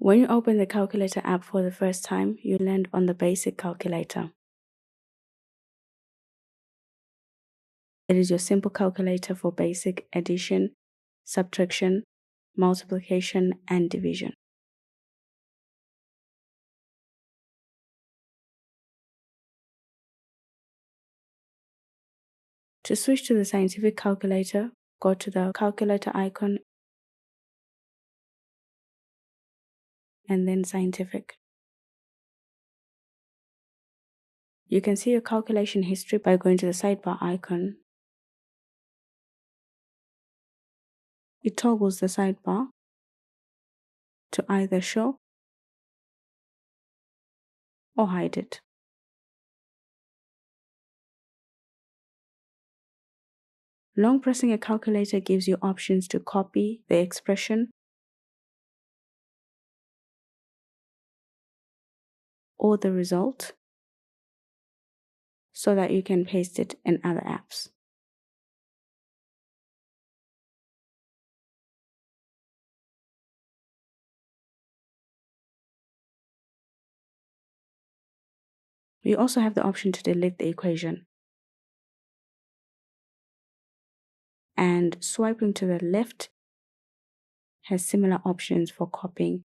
When you open the calculator app for the first time, you land on the basic calculator. It is your simple calculator for basic addition, subtraction, multiplication, and division. To switch to the scientific calculator, go to the calculator icon and then scientific. You can see your calculation history by going to the sidebar icon. It toggles the sidebar to either show or hide it. Long pressing a calculator gives you options to copy the expression or the result so that you can paste it in other apps. You also have the option to delete the equation. And swiping to the left has similar options for copying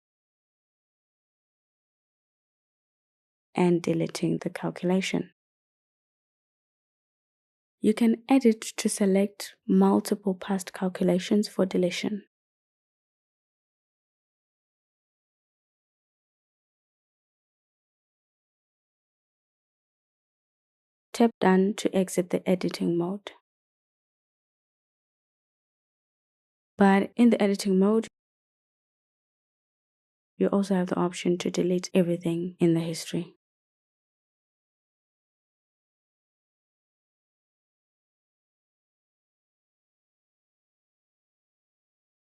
and deleting the calculation. You can edit to select multiple past calculations for deletion. Tap Done to exit the editing mode. But in the editing mode, you also have the option to delete everything in the history.